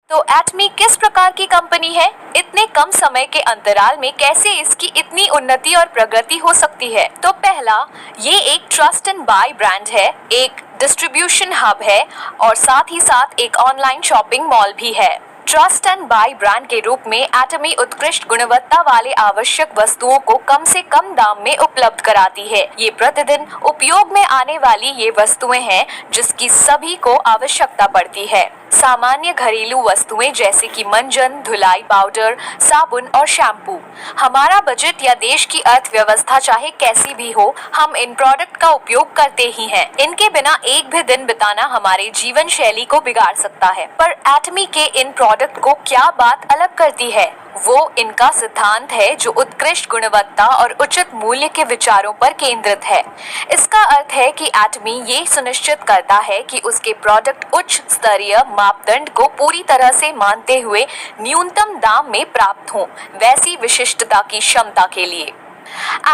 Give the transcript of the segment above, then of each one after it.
तो एटमी किस प्रकार की कंपनी है? इतने कम समय के अंतराल में कैसे इसकी इतनी उन्नति और प्रगति हो सकती है? तो पहला, ये एक ट्रस्ट एंड बाय ब्रांड है, एक डिस्ट्रीब्यूशन हब है और साथ ही साथ एक ऑनलाइन शॉपिंग मॉल भी है। ट्रस्ट एंड बाय ब्रांड के रूप में एटमी उत्कृष्ट गुणवत्ता वाले आवश्यक वस्तुओं को कम से कम दाम में उपलब्ध कराती है। ये प्रतिदिन उपयोग में आने वाली ये वस्तुएं हैं जिसकी सभी को आवश्यकता पड़ती है। सामान्य घरेलू वस्तुएं जैसे कि मंजन, धुलाई पाउडर, साबुन और शैम्पू। हमारा बजट या देश की अर्थव्यवस्था चाहे कैसी भी हो, हम इन प्रोडक्ट का उपयोग करते ही हैं। इनके बिना एक भी दिन बिताना हमारे जीवन शैली को बिगाड़ सकता है। पर एटमी के इन प्रोडक्ट को क्या बात अलग करती है? वो इनका सिद्धांत है जो उत्कृष्ट गुणवत्ता और उचित मूल्य के विचारों पर केंद्रित है। इसका अर्थ है कि एटमी ये सुनिश्चित करता है कि उसके प्रोडक्ट उच्च स्तरीय मापदंड को पूरी तरह से मानते हुए न्यूनतम दाम में प्राप्त हों, वैसी विशिष्टता की क्षमता के लिए।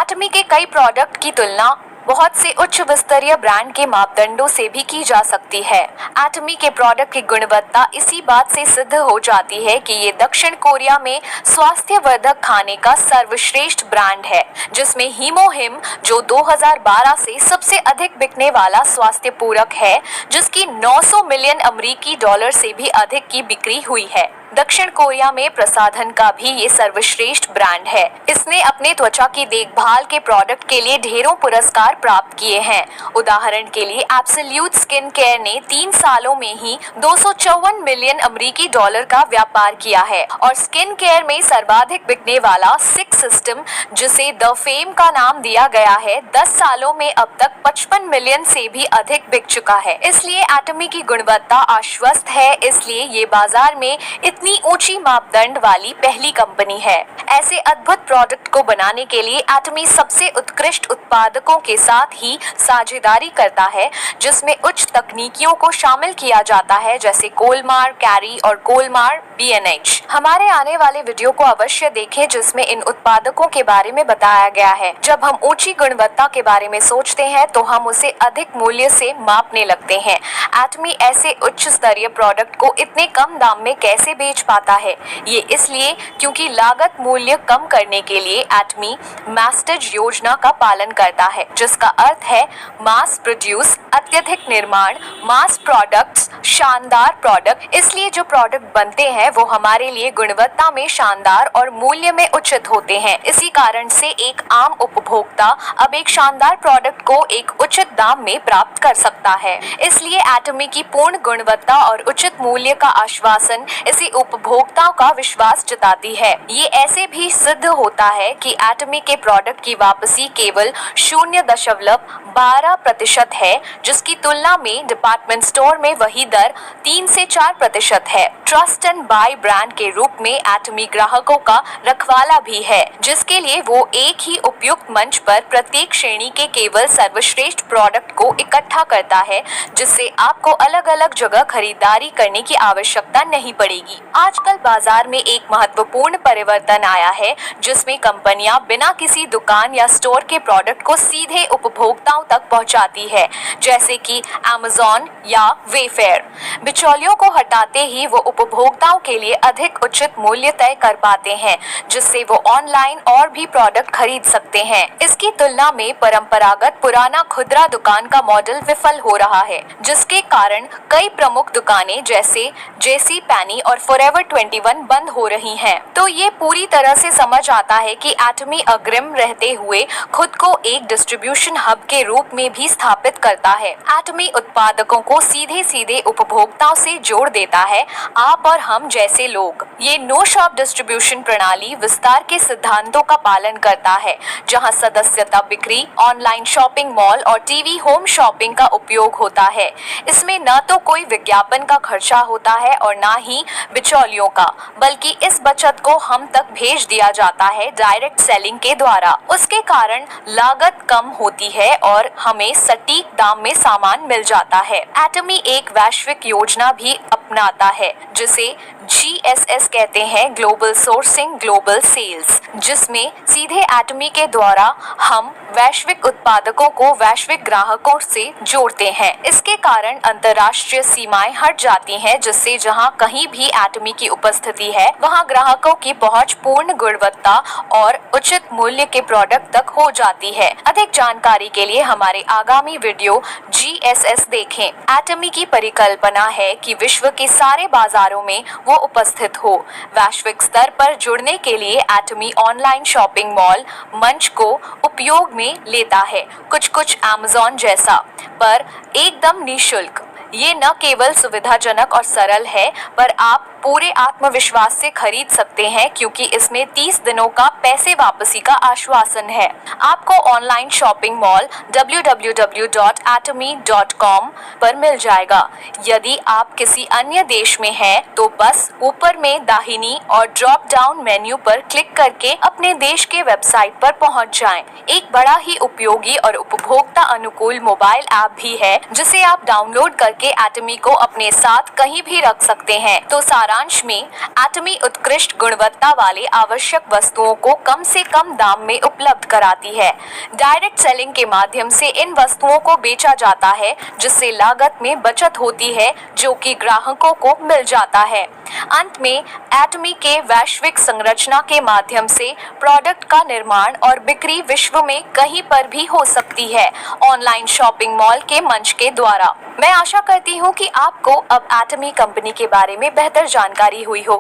एटमी के कई प्रोडक्ट की तुलना बहुत से उच्च स्तरीय ब्रांड के मापदंडों से भी की जा सकती है। एटमी के प्रोडक्ट की गुणवत्ता इसी बात से सिद्ध हो जाती है कि ये दक्षिण कोरिया में स्वास्थ्यवर्धक खाने का सर्वश्रेष्ठ ब्रांड है, जिसमें हीमोहिम जो 2012 से सबसे अधिक बिकने वाला स्वास्थ्य पूरक है, जिसकी 900 मिलियन अमेरिकी डॉलर से भी अधिक की बिक्री हुई है। दक्षिण कोरिया में प्रसाधन का भी ये सर्वश्रेष्ठ ब्रांड है। इसने अपने त्वचा की देखभाल के प्रोडक्ट के लिए ढेरों पुरस्कार प्राप्त किए हैं। उदाहरण के लिए एब्सोल्यूट स्किन केयर ने 3 सालों में ही 254 मिलियन अमेरिकी डॉलर का व्यापार किया है और स्किन केयर में सर्वाधिक बिकने वाला सिक्स सिस्टम, जिसे द फेम का नाम दिया गया है, 10 सालों में अब तक 55 मिलियन से भी अधिक बिक चुका है। इसलिए एटमी की गुणवत्ता आश्वस्त है, इसलिए ये बाजार में इतनी ऊंची मापदंड वाली पहली कंपनी है। ऐसे अद्भुत प्रोडक्ट को बनाने के लिए एटमी सबसे उत्कृष्ट उत्पादकों के साथ ही साझेदारी करता है, जिसमें उच्च तकनीकियों को शामिल किया जाता है, जैसे कोलमार, कैरी और कोलमार BNH। हमारे आने वाले वीडियो को अवश्य देखें, जिसमें इन उत्पादकों के बारे में बताया गया है। जब हम ऊंची गुणवत्ता के बारे में सोचते हैं तो हम उसे अधिक मूल्य से मापने लगते हैं। एटमी ऐसे उच्च स्तरीय प्रोडक्ट को इतने कम दाम में कैसे बेच पाता है? ये इसलिए क्योंकि लागत मूल्य कम करने के लिए एटमी मैस्टेज योजना का पालन करता है, जिसका अर्थ है मास प्रोड्यूस, अत्यधिक निर्माण, मास प्रोडक्ट्स, शानदार प्रोडक्ट। इसलिए जो प्रोडक्ट बनते हैं वो हमारे लिए गुणवत्ता में शानदार और मूल्य में उचित होते हैं। इसी कारण से एक आम उपभोक्ता अब एक शानदार प्रोडक्ट को एक उचित दाम में प्राप्त कर सकता है। इसलिए एटमी की पूर्ण गुणवत्ता और उचित मूल्य का आश्वासन इसी उपभोक्ताओं का विश्वास जताती है। ये ऐसे भी सिद्ध होता है कि एटमी के प्रोडक्ट की वापसी केवल 0.12% है, जिसकी तुलना में डिपार्टमेंट स्टोर में वही दर 3 से 4% है। ट्रस्ट एंड बाय ब्रांड के रूप में एटमी ग्राहकों का रखवाला भी है, जिसके लिए वो एक ही उपयुक्त मंच पर प्रत्येक श्रेणी के केवल सर्वश्रेष्ठ प्रोडक्ट को इकट्ठा करता है, जिससे आपको अलग अलग जगह खरीदारी करने की आवश्यकता नहीं पड़ेगी। आजकल बाजार में एक महत्वपूर्ण परिवर्तन आया है, जिसमें कंपनियां बिना किसी दुकान या स्टोर के प्रोडक्ट को सीधे उपभोक्ताओं तक पहुंचाती है, जैसे कि Amazon या वेफेयर। बिचौलियों को हटाते ही वो उपभोक्ताओं के लिए अधिक उचित मूल्य तय कर पाते हैं, जिससे वो ऑनलाइन और भी प्रोडक्ट खरीद सकते हैं। इसकी तुलना में परंपरागत पुराना खुदरा दुकान का मॉडल विफल हो रहा है, जिसके कारण कई प्रमुख दुकानें जैसे JC Penney और Forever 21 बंद हो रही हैं। तो ये पूरी तरह से समझ आता है कि एटमी अग्रिम रहते हुए खुद को एक डिस्ट्रीब्यूशन हब के रूप में भी स्थापित करता है। एटमी उत्पादकों को सीधे सीधे उपभोक्ताओं से जोड़ देता है, आप और हम जैसे लोग। ये नो शॉप डिस्ट्रीब्यूशन प्रणाली विस्तार के सिद्धांतों का पालन करता है, जहां सदस्यता बिक्री, ऑनलाइन शॉपिंग मॉल और टीवी होम शॉपिंग का उपयोग होता है। इसमें न तो कोई विज्ञापन का खर्चा होता है और न ही बिचौलियों का, बल्कि इस बचत को हम तक भेज दिया जाता है डायरेक्ट सेलिंग के द्वारा। उसके कारण लागत कम होती है और हमें सटीक दाम में सामान मिल जाता है। एटमी एक वैश्विक योजना भी अपनाता है, जिसे GSS कहते हैं, ग्लोबल सोर्सिंग ग्लोबल सेल्स, जिसमें सीधे एटमी के द्वारा हम वैश्विक उत्पादकों को वैश्विक ग्राहकों से जोड़ते हैं। इसके कारण अंतर्राष्ट्रीय सीमाएं हट जाती हैं, जिससे जहां कहीं भी एटमी एटमी की उपस्थिति है, वहां ग्राहकों की पहुंच पूर्ण गुणवत्ता और उचित मूल्य के प्रोडक्ट तक हो जाती है। अधिक जानकारी के लिए हमारे आगामी वीडियो GSS देखें। एटमी की परिकल्पना है कि विश्व के सारे बाजारों में वो उपस्थित हो। वैश्विक स्तर पर जुड़ने के लिए एटमी ऑनलाइन शॉपिंग मॉल मंच को उपयोग में लेता है, कुछ Amazon जैसा, पर एकदम निःशुल्क। ये न केवल सुविधाजनक और सरल है, पर आप पूरे आत्मविश्वास से खरीद सकते हैं क्योंकि इसमें 30 दिनों का पैसे वापसी का आश्वासन है। आपको ऑनलाइन शॉपिंग मॉल www.atomy.com पर मिल जाएगा। यदि आप किसी अन्य देश में हैं, तो बस ऊपर में दाहिनी और ड्रॉप डाउन मेन्यू पर क्लिक करके अपने देश के वेबसाइट पर पहुंच जाएं। एक बड़ा ही उपयोगी और उपभोक्ता अनुकूल मोबाइल ऐप भी है, जिसे आप डाउनलोड करके एटमी को अपने साथ कहीं भी रख सकते हैं। तो सारांश में, एटमी उत्कृष्ट गुणवत्ता वाले आवश्यक वस्तुओं को कम से कम दाम में उपलब्ध कराती है। डायरेक्ट सेलिंग के माध्यम से इन वस्तुओं को बेचा जाता है, जिससे लागत में बचत होती है, जो कि ग्राहकों को मिल जाता है। अंत में, एटमी के वैश्विक संरचना के माध्यम से प्रोडक्ट का निर्माण और बिक्री विश्व में कहीं पर भी हो सकती है, ऑनलाइन शॉपिंग मॉल के मंच के द्वारा। मैं आशा करती हूँ कि आपको अब एटमी कंपनी के बारे में बेहतर जानकारी हुई हो।